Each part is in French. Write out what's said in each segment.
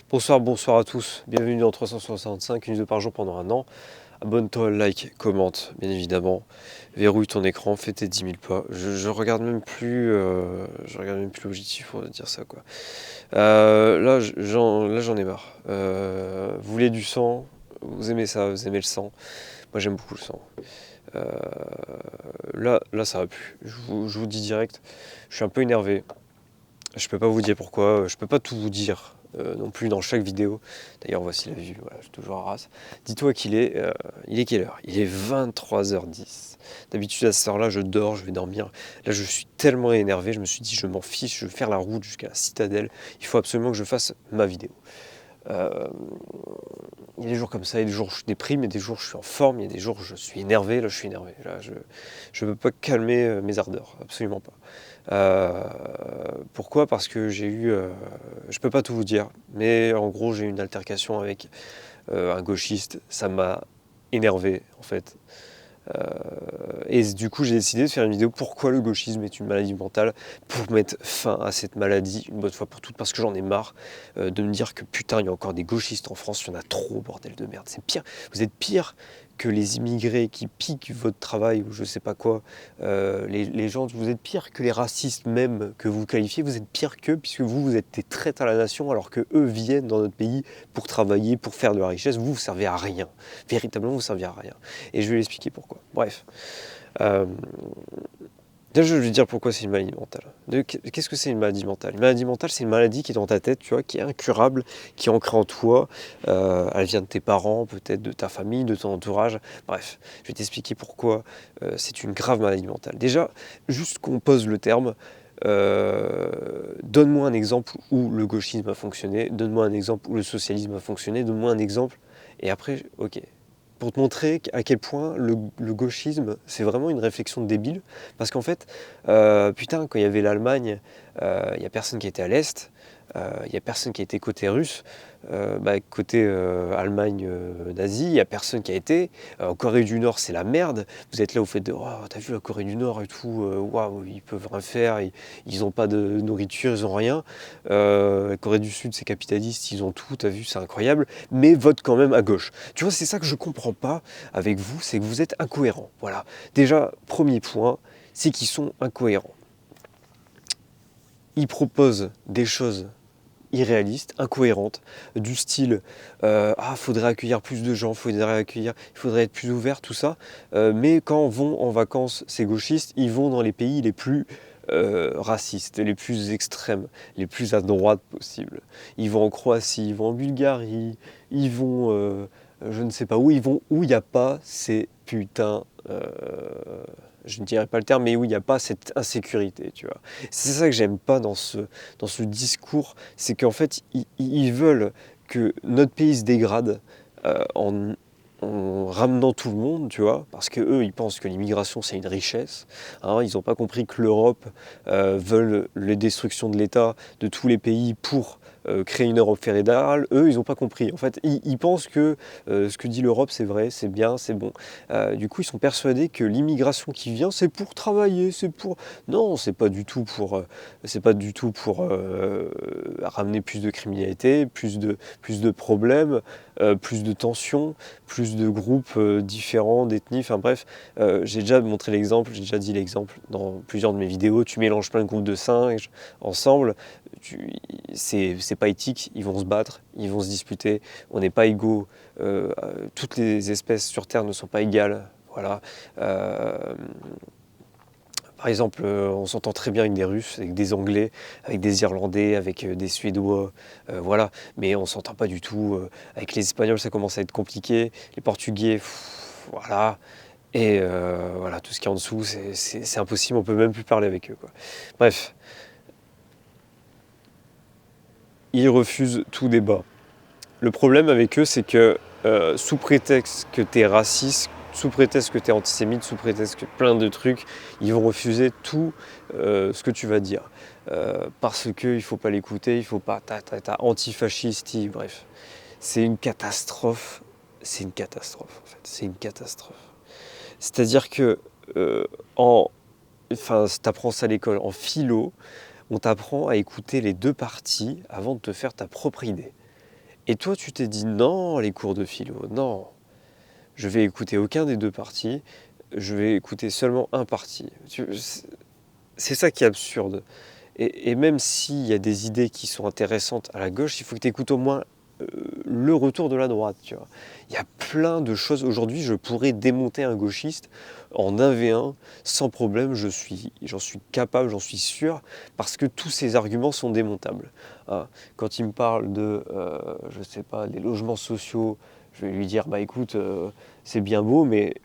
Bonsoir à tous, bienvenue dans 365, une vidéo par jour pendant un an. Abonne-toi, like, commente, bien évidemment. Verrouille ton écran, fais tes 10 000 pas. Je regarde même plus, l'objectif pour dire ça, quoi. Là, j'en ai marre. Vous voulez du sang, vous aimez ça, vous aimez le sang. Moi, j'aime beaucoup le sang. Là, ça va plus. Je vous dis direct, je suis un peu énervé. Je peux pas vous dire pourquoi, je peux pas tout vous dire non plus dans chaque vidéo. D'ailleurs, voici la vue, voilà, je suis toujours à race. Dis-toi il est quelle heure? Il est 23h10. D'habitude, à cette heure-là, je dors, je vais dormir. Là, je suis tellement énervé, je me suis dit, je m'en fiche, je vais faire la route jusqu'à la citadelle. Il faut absolument que je fasse ma vidéo. Euh, il y a des jours comme ça, il y a des jours où je déprime, il y a des jours où je suis en forme, il y a des jours où je suis énervé. Là, je suis énervé. Là, je ne peux pas calmer mes ardeurs, absolument pas. Pourquoi? Parce que je peux pas tout vous dire, mais en gros, j'ai eu une altercation avec un gauchiste. Ça m'a énervé, en fait. Et du coup, j'ai décidé de faire une vidéo pourquoi le gauchisme est une maladie mentale, pour mettre fin à cette maladie une bonne fois pour toutes, parce que j'en ai marre de me dire que putain, il y a encore des gauchistes en France, il y en a trop, bordel de merde. C'est pire, vous êtes pire que les immigrés qui piquent votre travail ou je sais pas quoi. Les gens, vous êtes pire que les racistes même que vous qualifiez, vous êtes pire qu'eux, puisque vous êtes des traîtres à la nation, alors que eux viennent dans notre pays pour travailler, pour faire de la richesse. Vous servez à rien. Véritablement, vous servez à rien. Et je vais l'expliquer pourquoi. Bref. Euh, Déjà, je vais dire pourquoi c'est une maladie mentale. Qu'est-ce que c'est une maladie mentale? Une maladie mentale, c'est une maladie qui est dans ta tête, tu vois, qui est incurable, qui est ancrée en toi. Elle vient de tes parents, peut-être de ta famille, de ton entourage. Bref, je vais t'expliquer pourquoi c'est une grave maladie mentale. Déjà, juste qu'on pose le terme. Donne-moi un exemple où le gauchisme a fonctionné. Donne-moi un exemple où le socialisme a fonctionné. Donne-moi un exemple. Et après, ok, pour te montrer à quel point le gauchisme, c'est vraiment une réflexion débile. Parce qu'en fait, putain, quand il y avait l'Allemagne, il n'y a personne qui était à l'Est, il n'y a personne qui était côté russe, côté Allemagne nazie, il n'y a personne qui a été. En Corée du Nord, c'est la merde. Vous êtes là, vous faites de, oh, t'as vu la Corée du Nord et tout, waouh, ils peuvent rien faire, ils n'ont pas de nourriture, ils n'ont rien. La Corée du Sud, c'est capitaliste, ils ont tout, t'as vu, c'est incroyable, mais vote quand même à gauche. Tu vois, c'est ça que je comprends pas avec vous, c'est que vous êtes incohérents. Voilà. Déjà, premier point, c'est qu'ils sont incohérents. Ils proposent des choses irréalistes, incohérentes, du style faudrait accueillir plus de gens, il faudrait être plus ouvert, tout ça. Mais quand vont en vacances ces gauchistes, ils vont dans les pays les plus racistes, les plus extrêmes, les plus à droite possibles. Ils vont en Croatie, ils vont en Bulgarie, ils vont je ne sais pas où, ils vont où il n'y a pas ces putains je ne dirais pas le terme, mais où il n'y a pas cette insécurité, tu vois. C'est ça que j'aime pas dans ce discours, c'est qu'en fait, ils veulent que notre pays se dégrade en ramenant tout le monde, tu vois, parce que eux, ils pensent que l'immigration, c'est une richesse. Hein, ils n'ont pas compris que l'Europe veut la destruction de l'État de tous les pays pour créer une Europe fédérale. Eux, ils n'ont pas compris. En fait, ils pensent que ce que dit l'Europe, c'est vrai, c'est bien, c'est bon. Du coup, ils sont persuadés que l'immigration qui vient, c'est pour travailler, c'est pour... Non, c'est pas du tout pour ramener plus de criminalité, plus de problèmes, plus de tensions, plus de groupes différents, d'ethnies, enfin bref. J'ai déjà montré l'exemple, j'ai déjà dit l'exemple dans plusieurs de mes vidéos. Tu mélanges plein de groupes de singes ensemble, c'est pas éthique, ils vont se battre, ils vont se disputer, on n'est pas égaux, toutes les espèces sur Terre ne sont pas égales. Voilà. Par exemple, on s'entend très bien avec des Russes, avec des Anglais, avec des Irlandais, avec des Suédois, voilà. Mais on s'entend pas du tout avec les Espagnols, ça commence à être compliqué. Les Portugais, voilà. Et voilà, tout ce qui est en dessous, c'est impossible, on peut même plus parler avec eux, quoi. Bref, ils refusent tout débat. Le problème avec eux, c'est que sous prétexte que tu es raciste, sous prétexte que tu es antisémite, sous prétexte que plein de trucs, ils vont refuser tout ce que tu vas dire. Parce qu'il ne faut pas l'écouter, il faut pas... antifasciste, bref. C'est une catastrophe. C'est une catastrophe, en fait. C'est une catastrophe. C'est-à-dire que, tu apprends ça à l'école, en philo, on t'apprend à écouter les deux parties avant de te faire ta propre idée. Et toi, tu t'es dit non, les cours de philo, non, je vais écouter aucun des deux partis, je vais écouter seulement un parti. C'est ça qui est absurde. Et même s'il y a des idées qui sont intéressantes à la gauche, il faut que tu écoutes au moins le retour de la droite, tu vois. Il y a plein de choses. Aujourd'hui, je pourrais démonter un gauchiste en 1v1 sans problème. J'en suis capable, j'en suis sûr, parce que tous ces arguments sont démontables. Hein. Quand il me parle de, je sais pas, des logements sociaux, je vais lui dire, bah écoute, c'est bien beau, mais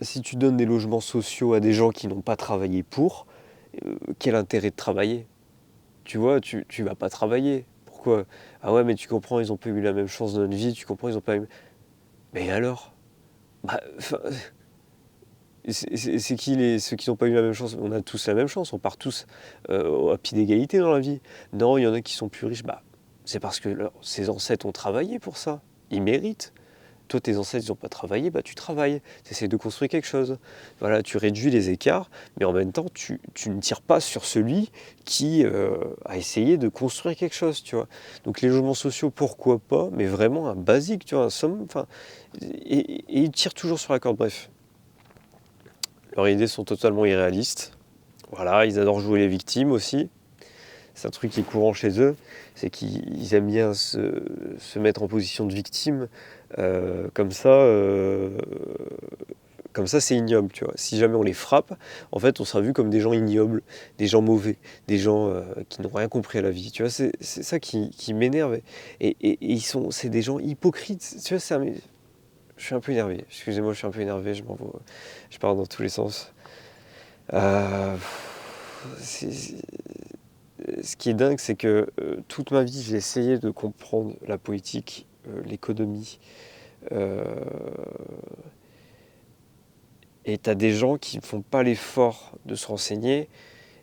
si tu donnes des logements sociaux à des gens qui n'ont pas travaillé pour, quel intérêt de travailler? Tu vois, tu vas pas travailler. Pourquoi? Ah ouais, mais tu comprends, ils ont pas eu la même chance dans notre vie, tu comprends, ils ont pas eu... Mais alors? Bah, c'est qui ceux qui n'ont pas eu la même chance? On a tous la même chance, on part tous à pied d'égalité dans la vie. Non, il y en a qui sont plus riches, bah, c'est parce que ces ancêtres ont travaillé pour ça. Ils méritent. Toi, tes ancêtres, ils n'ont pas travaillé, bah tu travailles, tu essaies de construire quelque chose. Voilà, tu réduis les écarts, mais en même temps, tu ne tires pas sur celui qui a essayé de construire quelque chose, tu vois. Donc les logements sociaux, pourquoi pas, mais vraiment un basique, tu vois, un somme, enfin, et ils tirent toujours sur la corde, bref. Leurs idées sont totalement irréalistes. Voilà, ils adorent jouer les victimes aussi. C'est un truc qui est courant chez eux, c'est qu'ils aiment bien se mettre en position de victime. Comme ça, c'est ignoble, tu vois. Si jamais on les frappe, en fait, on sera vu comme des gens ignobles, des gens mauvais, des gens qui n'ont rien compris à la vie. Tu vois, c'est ça qui m'énerve. C'est des gens hypocrites. Tu vois, je suis un peu énervé. Excusez-moi, je suis un peu énervé. Je pars dans tous les sens. Euh, ce qui est dingue, c'est que toute ma vie, j'ai essayé de comprendre la politique, l'économie. Euh, et tu as des gens qui ne font pas l'effort de se renseigner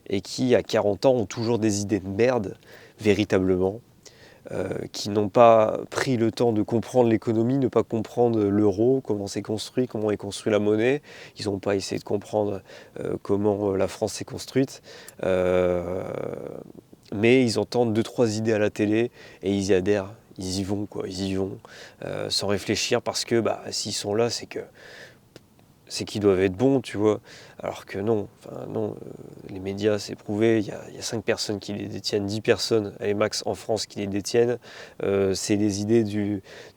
et qui, à 40 ans, ont toujours des idées de merde, véritablement, qui n'ont pas pris le temps de comprendre l'économie, ne pas comprendre l'euro, comment c'est construit, comment est construite la monnaie. Ils n'ont pas essayé de comprendre comment la France s'est construite. Mais ils entendent 2-3 idées à la télé et ils y adhèrent. Ils y vont, quoi, ils y vont, sans réfléchir, parce que bah, s'ils sont là, c'est qu'ils doivent être bons, tu vois. Alors que non, les médias, c'est prouvé, il y a 5 personnes qui les détiennent, 10 personnes, allez, max en France, qui les détiennent. C'est les idées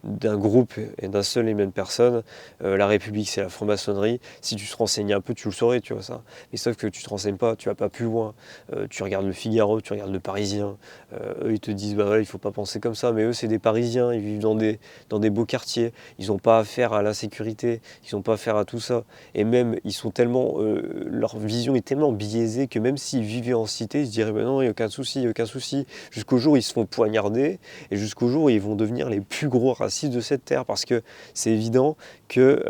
d'un groupe et d'un seul et même personne. La République, c'est la franc-maçonnerie. Si tu te renseignes un peu, tu le saurais, tu vois ça. Mais sauf que tu te renseignes pas, tu vas pas plus loin. Tu regardes le Figaro, tu regardes le Parisien. Eux, ils te disent, bah voilà, il faut pas penser comme ça. Mais eux, c'est des Parisiens, ils vivent dans des beaux quartiers. Ils n'ont pas affaire à l'insécurité, ils n'ont pas affaire à tout ça. Et même, ils sont tellement, leur vision est tellement biaisée que même s'ils vivaient en cité, ils se diraient, ben non, il n'y a aucun souci, il n'y a aucun souci. Jusqu'au jour où ils se font poignarder et jusqu'au jour où ils vont devenir les plus gros racistes de cette terre. Parce que c'est évident que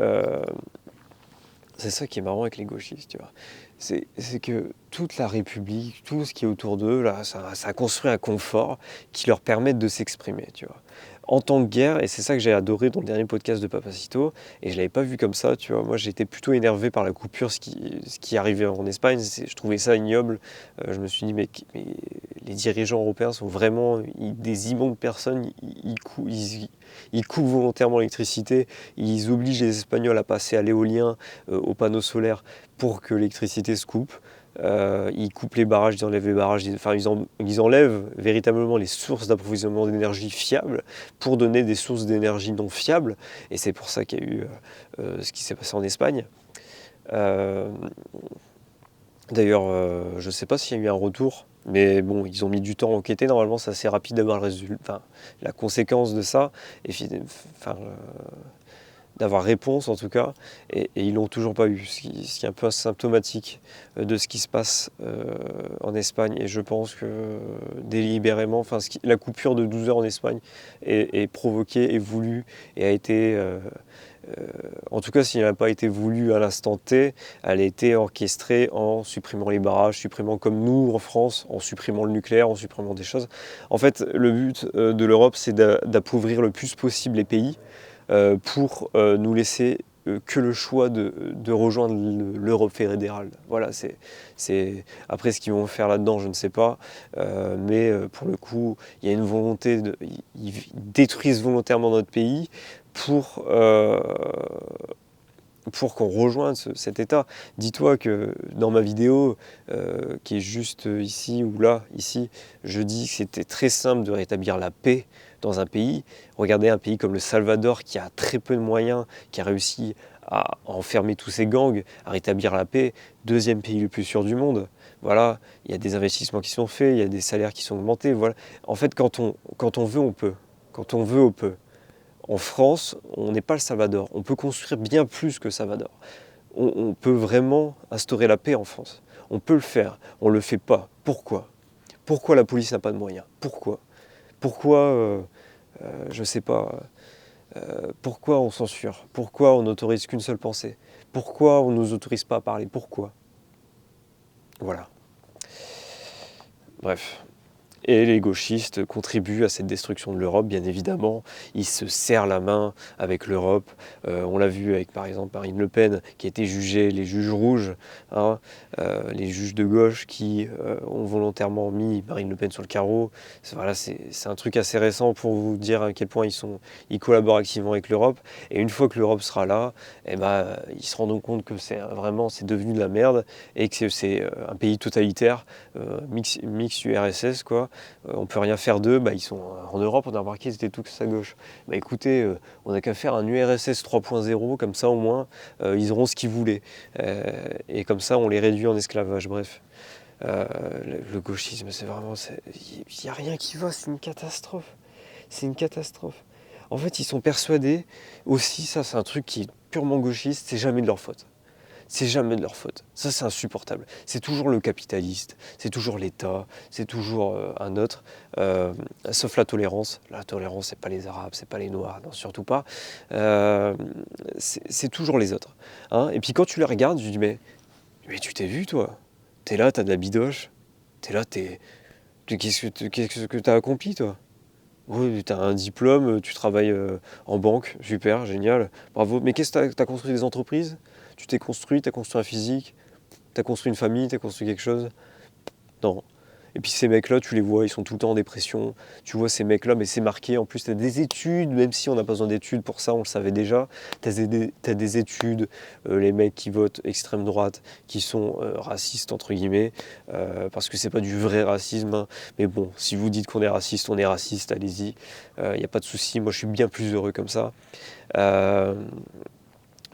c'est ça qui est marrant avec les gauchistes, tu vois. C'est que toute la République, tout ce qui est autour d'eux, là, ça construit un confort qui leur permet de s'exprimer, tu vois. En temps de guerre, et c'est ça que j'ai adoré dans le dernier podcast de Papacito, et je l'avais pas vu comme ça, tu vois. Moi, j'étais plutôt énervé par la coupure, ce qui arrivait en Espagne. Je trouvais ça ignoble. Je me suis dit, mais les dirigeants européens sont vraiment des immondes personnes. Ils coupent volontairement l'électricité. Ils obligent les Espagnols à passer à l'éolien, aux panneaux solaires, pour que l'électricité se coupe. Ils coupent les barrages, ils enlèvent les barrages, ils enlèvent véritablement les sources d'approvisionnement d'énergie fiables pour donner des sources d'énergie non fiables. Et c'est pour ça qu'il y a eu ce qui s'est passé en Espagne. D'ailleurs, je ne sais pas s'il y a eu un retour, mais bon, ils ont mis du temps à enquêter. Normalement, c'est assez rapide d'avoir le résultat, la conséquence de ça. Et d'avoir réponse en tout cas, et ils l'ont toujours pas eu, ce qui est un peu symptomatique de ce qui se passe en Espagne. Et je pense que délibérément, la coupure de 12 heures en Espagne est provoquée et voulue et a été, en tout cas s'il n'a pas été voulu à l'instant T, elle a été orchestrée en supprimant les barrages, supprimant comme nous en France, en supprimant le nucléaire, en supprimant des choses. En fait, le but de l'Europe, c'est d'appauvrir le plus possible les pays, pour nous laisser que le choix de rejoindre l'Europe fédérale. Voilà, après ce qu'ils vont faire là-dedans, je ne sais pas, mais pour le coup, il y a une volonté, ils détruisent volontairement notre pays pour qu'on rejoigne cet état. Dis-toi que dans ma vidéo, qui est juste ici ou là, ici, je dis que c'était très simple de rétablir la paix dans un pays. Regardez un pays comme le Salvador qui a très peu de moyens, qui a réussi à enfermer tous ces gangs, à rétablir la paix. Deuxième pays le plus sûr du monde. Voilà, il y a des investissements qui sont faits, il y a des salaires qui sont augmentés. Voilà. En fait, quand on veut, on peut. Quand on veut, on peut. En France, on n'est pas le Salvador. On peut construire bien plus que Salvador. On peut vraiment instaurer la paix en France. On peut le faire. On ne le fait pas. Pourquoi? Pourquoi la police n'a pas de moyens? Pourquoi? Pourquoi, je ne sais pas, pourquoi on censure? Pourquoi on n'autorise qu'une seule pensée? Pourquoi on ne nous autorise pas à parler? Pourquoi? Voilà. Bref. Et les gauchistes contribuent à cette destruction de l'Europe, bien évidemment. Ils se serrent la main avec l'Europe. On l'a vu avec, par exemple, Marine Le Pen, qui a été jugée, les juges rouges, hein, les juges de gauche qui ont volontairement mis Marine Le Pen sur le carreau. Voilà, c'est un truc assez récent pour vous dire à quel point ils collaborent activement avec l'Europe. Et une fois que l'Europe sera là, eh ben, ils se rendront compte que c'est devenu de la merde et que c'est un pays totalitaire, mix URSS, quoi. On peut rien faire d'eux, ils sont en Europe, on a remarqué qu'ils étaient tous à gauche. Écoutez, on n'a qu'à faire un URSS 3.0, comme ça au moins, ils auront ce qu'ils voulaient. Et comme ça, on les réduit en esclavage, bref. Le gauchisme, c'est vraiment... Il n'y a rien qui va, c'est une catastrophe. C'est une catastrophe. En fait, ils sont persuadés, aussi, ça c'est un truc qui est purement gauchiste, c'est jamais de leur faute. C'est jamais de leur faute. Ça, c'est insupportable. C'est toujours le capitaliste, c'est toujours l'État, c'est toujours un autre, sauf la tolérance. La tolérance, c'est pas les Arabes, c'est pas les Noirs, non, surtout pas. C'est toujours les autres. Hein. Et puis quand tu les regardes, tu dis, mais tu t'es vu, toi? T'es là, t'as de la bidoche. T'es là, qu'est-ce que t'as accompli, toi? Oui, t'as un diplôme, tu travailles en banque, super, génial, bravo. Mais qu'est-ce que t'as construit des entreprises? Tu t'es construit, t'as construit un physique, t'as construit une famille, t'as construit quelque chose? Non. Et puis ces mecs-là, tu les vois, ils sont tout le temps en dépression. Tu vois ces mecs-là, mais c'est marqué. En plus, t'as des études, même si on n'a pas besoin d'études pour ça, on le savait déjà. T'as des études, les mecs qui votent extrême droite, qui sont racistes, entre guillemets, parce que c'est pas du vrai racisme. Hein. Mais bon, si vous dites qu'on est raciste, allez-y. Il n'y a pas de souci. Moi, je suis bien plus heureux comme ça.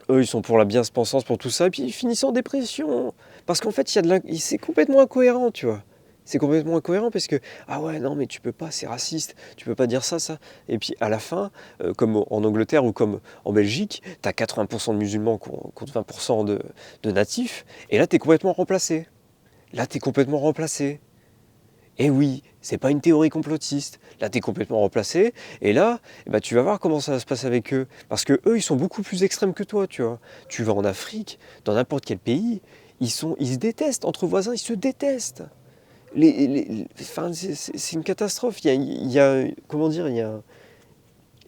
Eux, ils sont pour la bien-pensance, pour tout ça, et puis ils finissent en dépression. Parce qu'en fait, c'est complètement incohérent, tu vois. C'est complètement incohérent parce que, ah ouais, non, mais tu peux pas, c'est raciste, tu peux pas dire ça, ça. Et puis à la fin, comme en Angleterre ou comme en Belgique, t'as 80% de musulmans contre 20% de natifs, et là, t'es complètement remplacé. Et oui, c'est pas une théorie complotiste. Là, tu es complètement remplacé. Et là, tu vas voir comment ça va se passer avec eux. Parce que eux, ils sont beaucoup plus extrêmes que toi, tu vois. Tu vas en Afrique, dans n'importe quel pays, ils se détestent. Entre voisins, ils se détestent. C'est une catastrophe. Comment dire,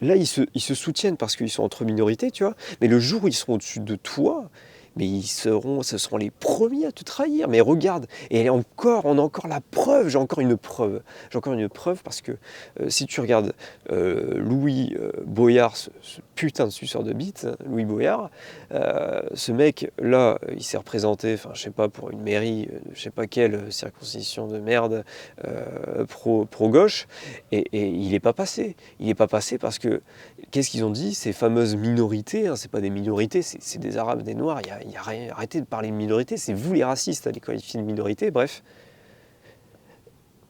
là, ils se soutiennent parce qu'ils sont entre minorités, tu vois. Mais le jour où ils seront au-dessus de toi, mais ce seront les premiers à te trahir. Mais regarde, et encore, on a encore la preuve, j'ai encore une preuve parce que si tu regardes Louis Boyard, ce putain de suceur de bite, Louis Boyard, ce mec-là, il s'est représenté, je sais pas, pour une mairie, je sais pas quelle circonscription de merde, pro-gauche, et il n'est pas passé. Il n'est pas passé parce que, qu'est-ce qu'ils ont dit? Ces fameuses minorités, hein, c'est pas des minorités, c'est des Arabes, des Noirs, il y a rien, arrêtez de parler de minorités, c'est vous les racistes à les qualifier de minorités, bref.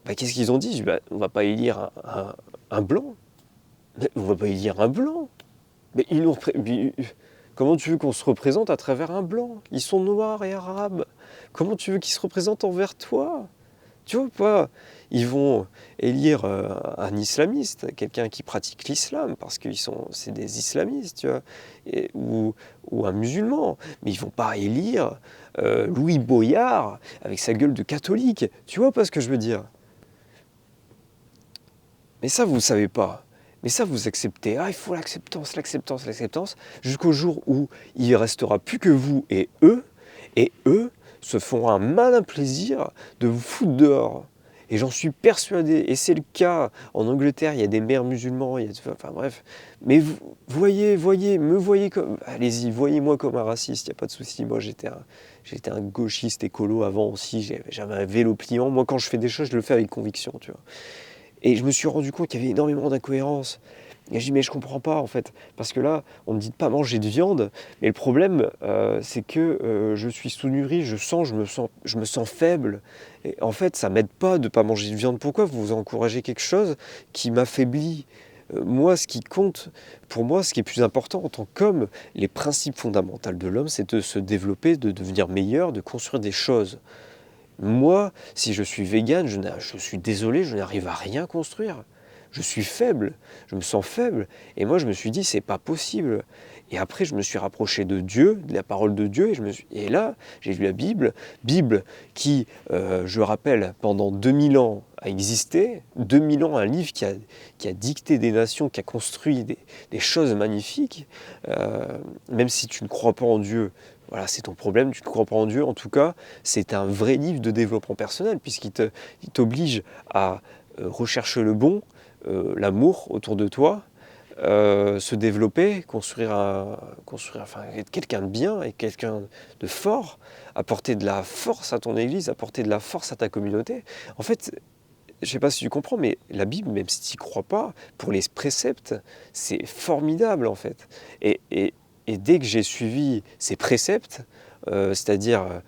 Qu'est-ce qu'ils ont dit? On va pas élire un blanc. On va pas élire un blanc. Mais comment tu veux qu'on se représente à travers un blanc? Ils sont noirs et arabes. Comment tu veux qu'ils se représentent envers toi? Tu vois pas? Ils vont élire un islamiste, quelqu'un qui pratique l'islam, parce que c'est des islamistes, tu vois, ou un musulman. Mais ils vont pas élire Louis Boyard avec sa gueule de catholique. Tu vois pas ce que je veux dire? Mais ça, vous ne savez pas. Mais ça, vous acceptez. Ah, il faut l'acceptance, l'acceptance, l'acceptance, jusqu'au jour où il ne restera plus que vous et eux se font un malin plaisir de vous foutre dehors. Et j'en suis persuadé, et c'est le cas en Angleterre, il y a des maires musulmans, enfin bref. Mais vous me voyez comme, allez-y, voyez-moi comme un raciste, il n'y a pas de souci. Moi j'étais un gauchiste écolo avant aussi, j'avais un vélo pliant. Moi quand je fais des choses, je le fais avec conviction, tu vois. Et je me suis rendu compte qu'il y avait énormément d'incohérences. Et je dis mais je comprends pas en fait, parce que là on me dit de pas manger de viande, mais le problème c'est que je suis sous-nourri, je me sens faible. Et en fait ça m'aide pas de pas manger de viande. Pourquoi vous encouragez quelque chose qui m'affaiblit? Moi ce qui compte, pour moi ce qui est plus important en tant qu'homme, les principes fondamentaux de l'homme c'est de se développer, de devenir meilleur, de construire des choses. Moi, si je suis vegan, je suis désolé, je n'arrive à rien construire. Je suis faible, je me sens faible. Et moi, je me suis dit, c'est pas possible. Et après, je me suis rapproché de Dieu, de la parole de Dieu. Et là, j'ai lu la Bible qui, je rappelle, pendant 2000 ans a existé. 2000 ans, un livre qui a dicté des nations, qui a construit des choses magnifiques. Même si tu ne crois pas en Dieu, voilà, c'est ton problème, tu ne crois pas en Dieu. En tout cas, c'est un vrai livre de développement personnel, puisqu'il t'oblige à rechercher le bon, l'amour autour de toi, se développer, enfin, être quelqu'un de bien et quelqu'un de fort, apporter de la force à ton église, apporter de la force à ta communauté. En fait, je ne sais pas si tu comprends, mais la Bible, même si tu n'y crois pas, pour les préceptes, c'est formidable en fait. Et dès que j'ai suivi ces préceptes, c'est-à-dire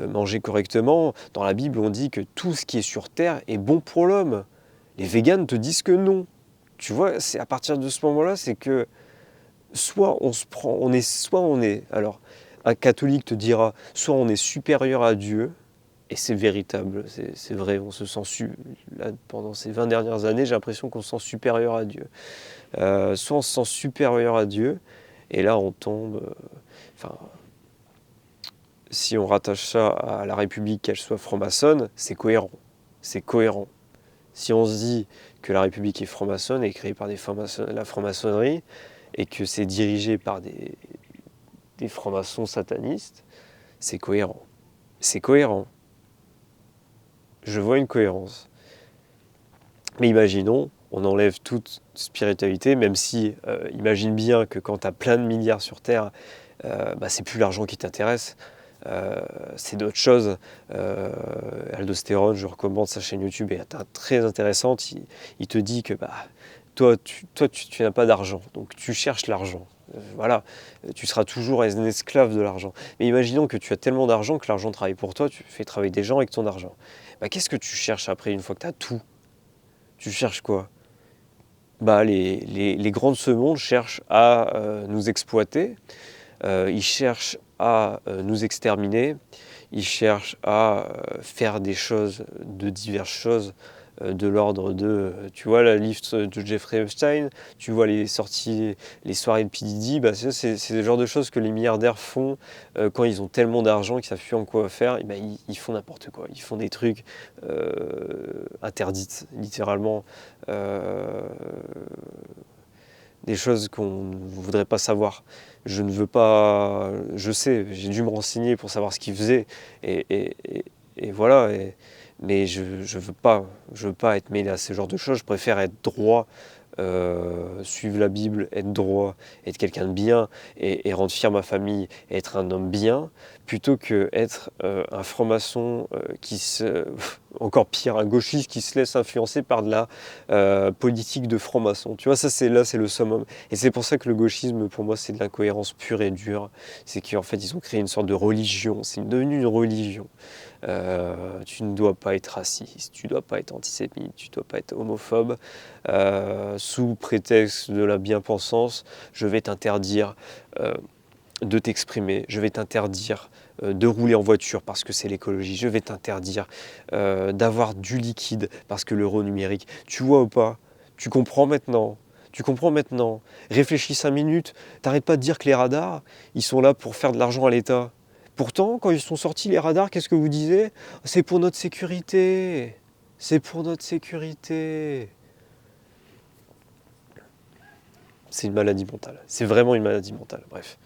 manger correctement, dans la Bible on dit que tout ce qui est sur terre est bon pour l'homme. Les véganes te disent que non. Tu vois, c'est à partir de ce moment-là, c'est que soit on se prend, soit on est, alors un catholique te dira, soit on est supérieur à Dieu, et c'est véritable, c'est vrai, on se sent, là, pendant ces 20 dernières années, j'ai l'impression qu'on se sent supérieur à Dieu. Soit on se sent supérieur à Dieu, et là on tombe, enfin, si on rattache ça à la République, qu'elle soit franc-maçonne, c'est cohérent. C'est cohérent. Si on se dit que la République est franc-maçonne et créée par la franc-maçonnerie, et que c'est dirigé par des francs-maçons satanistes, c'est cohérent. C'est cohérent. Je vois une cohérence. Mais imaginons, on enlève toute spiritualité, même si, imagine bien que quand tu as plein de milliards sur Terre, c'est plus l'argent qui t'intéresse, c'est d'autres choses. Aldostérone, je recommande sa chaîne YouTube, elle est très intéressante. Il te dit que toi, tu n'as pas d'argent, donc tu cherches l'argent. Voilà, tu seras toujours un esclave de l'argent. Mais imaginons que tu as tellement d'argent que l'argent travaille pour toi, tu fais travailler des gens avec ton argent. Qu'est-ce que tu cherches après, une fois que tu as tout? Tu cherches quoi? Les grands de ce monde cherchent à nous exploiter, ils cherchent à nous exterminer, ils cherchent à faire des choses, de diverses choses, de l'ordre de, tu vois, la liste de Jeffrey Epstein, tu vois les sorties, les soirées de P. Diddy, c'est le genre de choses que les milliardaires font quand ils ont tellement d'argent qu'ils ne savent plus en quoi faire, ils font n'importe quoi, ils font des trucs interdites, littéralement, des choses qu'on ne voudrait pas savoir. Je ne veux pas, je sais, j'ai dû me renseigner pour savoir ce qu'ils faisaient, et voilà, mais je veux pas être mêlé à ce genre de choses, je préfère être droit, suivre la Bible, être droit, être quelqu'un de bien, et rendre fier ma famille, et être un homme bien, plutôt que être un franc-maçon encore pire, un gauchiste qui se laisse influencer par de la politique de franc-maçon. Tu vois, c'est le summum. Et c'est pour ça que le gauchisme, pour moi, c'est de l'incohérence pure et dure. C'est qu'en fait, ils ont créé une sorte de religion. C'est devenu une religion. Tu ne dois pas être raciste, tu ne dois pas être antisémite, tu ne dois pas être homophobe. Sous prétexte de la bien-pensance, je vais t'interdire de t'exprimer, je vais t'interdire de rouler en voiture parce que c'est l'écologie, je vais t'interdire d'avoir du liquide parce que l'euro numérique. Tu vois ou pas? Tu comprends maintenant? Tu comprends maintenant? Réfléchis 5 minutes, t'arrêtes pas de dire que les radars, ils sont là pour faire de l'argent à l'État. Pourtant, quand ils sont sortis les radars, qu'est-ce que vous disiez? C'est pour notre sécurité. C'est pour notre sécurité. C'est une maladie mentale. C'est vraiment une maladie mentale, bref.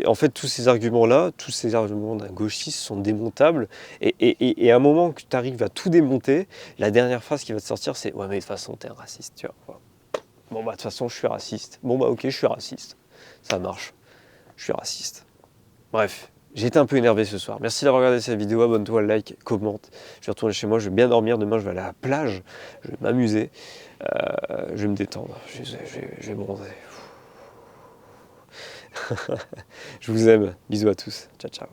En fait, tous ces arguments-là, tous ces arguments d'un gauchiste sont démontables. Et à un moment que tu arrives à tout démonter, la dernière phrase qui va te sortir, c'est « Ouais, mais de toute façon, t'es un raciste, tu vois. » Bon, bah, de toute façon, je suis raciste. Bon, bah, ok, je suis raciste. Ça marche. Je suis raciste. Bref, j'ai été un peu énervé ce soir. Merci d'avoir regardé cette vidéo. Abonne-toi, like, commente. Je vais retourner chez moi, je vais bien dormir. Demain, je vais aller à la plage. Je vais m'amuser. Je vais me détendre. Je vais bronzer. Je vous aime. Bisous à tous. Ciao, ciao.